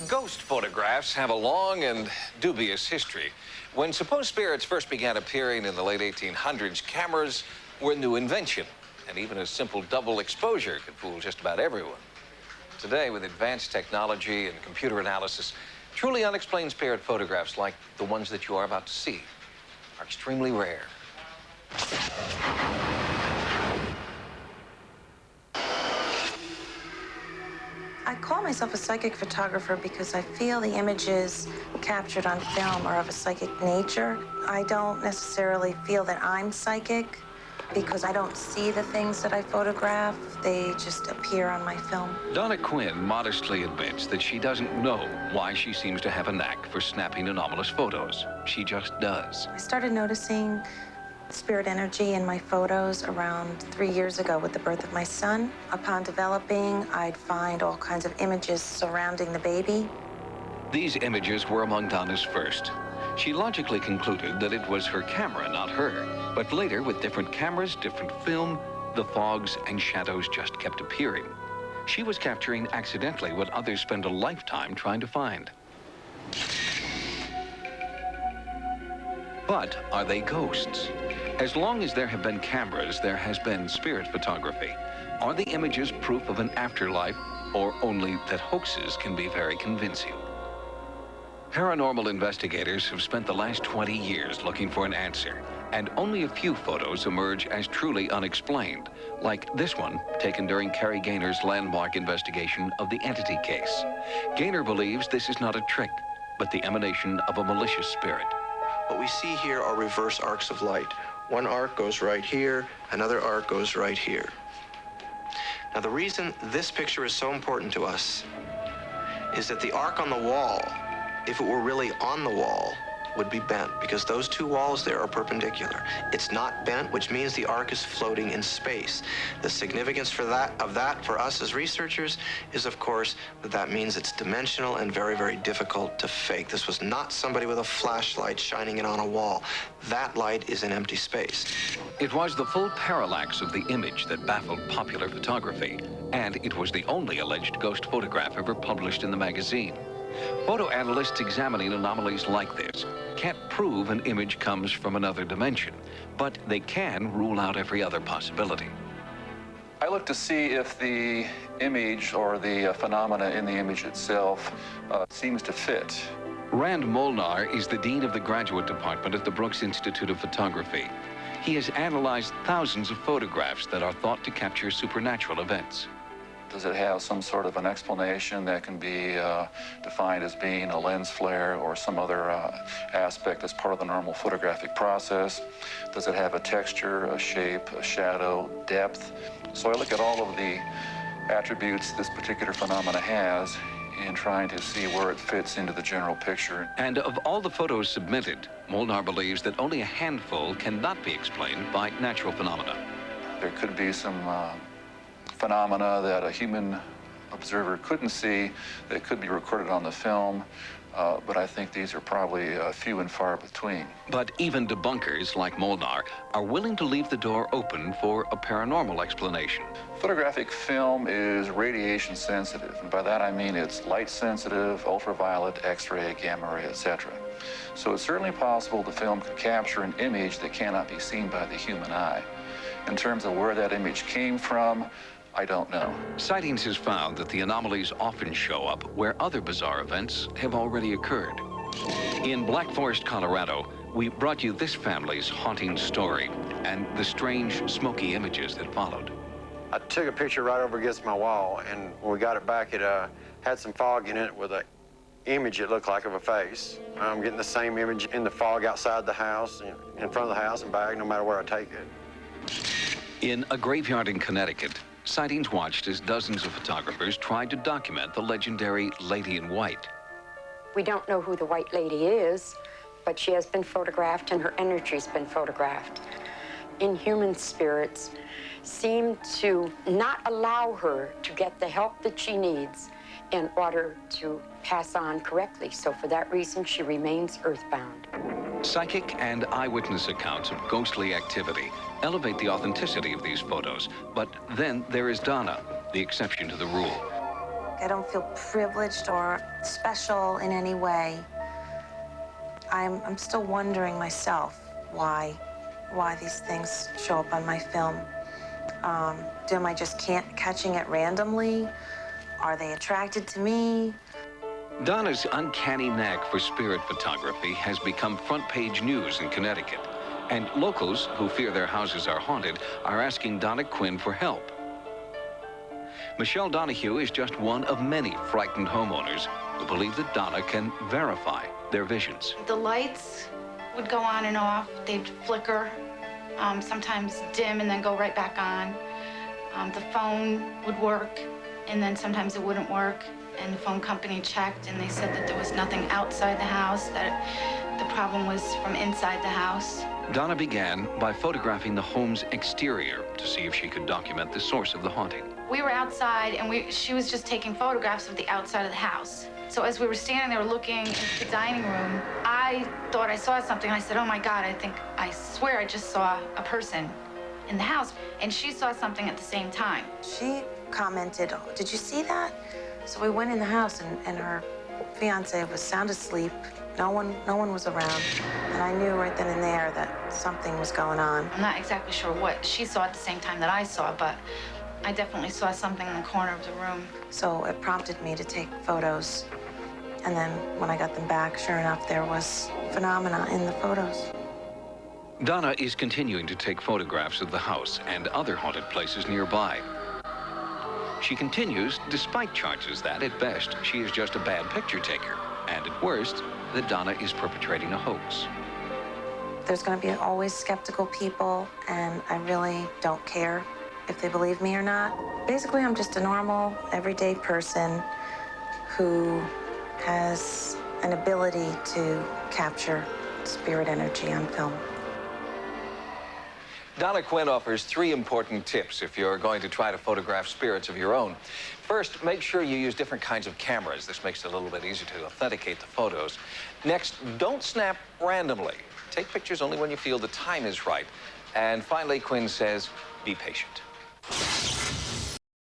Ghost photographs have a long and dubious history. When supposed spirits first began appearing in the late 1800s, cameras were a new invention, and even a simple double exposure could fool just about everyone. Today, with advanced technology and computer analysis, truly unexplained spirit photographs like the ones that you are about to see are extremely rare. I call myself a psychic photographer because I feel the images captured on film are of a psychic nature. I don't necessarily feel that I'm psychic because I don't see the things that I photograph. They just appear on my film. Donna Quinn modestly admits that she doesn't know why she seems to have a knack for snapping anomalous photos. She just does. I started noticing spirit energy in my photos around 3 years ago with the birth of my son. Upon developing, I'd find all kinds of images surrounding the baby. These images were among Donna's first. She logically concluded that it was her camera, not her. But later, with different cameras, different film, the fogs and shadows just kept appearing. She was capturing accidentally what others spend a lifetime trying to find. But are they ghosts? As long as there have been cameras, there has been spirit photography. Are the images proof of an afterlife, or only that hoaxes can be very convincing? Paranormal investigators have spent the last 20 years looking for an answer, and only a few photos emerge as truly unexplained, like this one taken during Carrie Gaynor's landmark investigation of the entity case. Gaynor believes this is not a trick, but the emanation of a malicious spirit. What we see here are reverse arcs of light. One arc goes right here, another arc goes right here. Now, the reason this picture is so important to us is that the arc on the wall, if it were really on the wall, would be bent, because those two walls there are perpendicular. It's not bent, which means the arc is floating in space. The significance for that for us as researchers is, of course, that means it's dimensional and very, very difficult to fake. This was not somebody with a flashlight shining it on a wall. That light is in empty space. It was the full parallax of the image that baffled popular photography, and it was the only alleged ghost photograph ever published in the magazine. Photo analysts examining anomalies like this can't prove an image comes from another dimension, but they can rule out every other possibility. I look to see if the image or the phenomena in the image itself seems to fit. Rand Molnar is the dean of the graduate department at the Brooks Institute of Photography. He has analyzed thousands of photographs that are thought to capture supernatural events. Does it have some sort of an explanation that can be defined as being a lens flare or some other aspect that's part of the normal photographic process? Does it have a texture, a shape, a shadow, depth? So I look at all of the attributes this particular phenomena has in trying to see where it fits into the general picture. And of all the photos submitted, Molnar believes that only a handful cannot be explained by natural phenomena. There could be some phenomena that a human observer couldn't see that could be recorded on the film, but I think these are probably few and far between. But even debunkers like Molnar are willing to leave the door open for a paranormal explanation. Photographic film is radiation sensitive, and by that I mean it's light sensitive, ultraviolet, X-ray, gamma ray, etc. So it's certainly possible the film could capture an image that cannot be seen by the human eye. In terms of where that image came from, I don't know. Sightings has found that the anomalies often show up where other bizarre events have already occurred. In Black Forest, Colorado, we brought you this family's haunting story and the strange, smoky images that followed. I took a picture right over against my wall, and when we got it back, it had some fog in it with an image it looked like of a face. I'm getting the same image in the fog outside the house, in front of the house and back, no matter where I take it. In a graveyard in Connecticut, Sightings watched as dozens of photographers tried to document the legendary Lady in White. We don't know who the White Lady is, but she has been photographed and her energy's been photographed. Inhuman spirits seem to not allow her to get the help that she needs in order to pass on correctly. So for that reason, she remains earthbound. Psychic and eyewitness accounts of ghostly activity elevate the authenticity of these photos, but then there is Donna, the exception to the rule. I don't feel privileged or special in any way. I'm still wondering myself why these things show up on my film. Am I just catching it randomly? Are they attracted to me? Donna's uncanny knack for spirit photography has become front-page news in Connecticut, and locals who fear their houses are haunted are asking Donna Quinn for help. Michelle Donahue is just one of many frightened homeowners who believe that Donna can verify their visions. The lights would go on and off. They'd flicker, sometimes dim and then go right back on. The phone would work, and then sometimes it wouldn't work. And the phone company checked, and they said that there was nothing outside the house, that the problem was from inside the house. Donna began by photographing the home's exterior to see if she could document the source of the haunting. We were outside, and she was just taking photographs of the outside of the house. So as we were standing there looking into the dining room, I thought I saw something. I said, oh my God, I swear I just saw a person in the house. And she saw something at the same time. She commented, oh, did you see that? So we went in the house, and her fiance was sound asleep. No one was around. And I knew right then and there that something was going on. I'm not exactly sure what she saw at the same time that I saw, but I definitely saw something in the corner of the room. So it prompted me to take photos. And then when I got them back, sure enough, there was phenomena in the photos. Donna is continuing to take photographs of the house and other haunted places nearby. She continues, despite charges that, at best, she is just a bad picture taker, and at worst, that Donna is perpetrating a hoax. There's going to be always skeptical people, and I really don't care if they believe me or not. Basically, I'm just a normal, everyday person who has an ability to capture spirit energy on film. Donna Quinn offers 3 important tips if you're going to try to photograph spirits of your own. First, make sure you use different kinds of cameras. This makes it a little bit easier to authenticate the photos. Next, don't snap randomly. Take pictures only when you feel the time is right. And finally, Quinn says, be patient.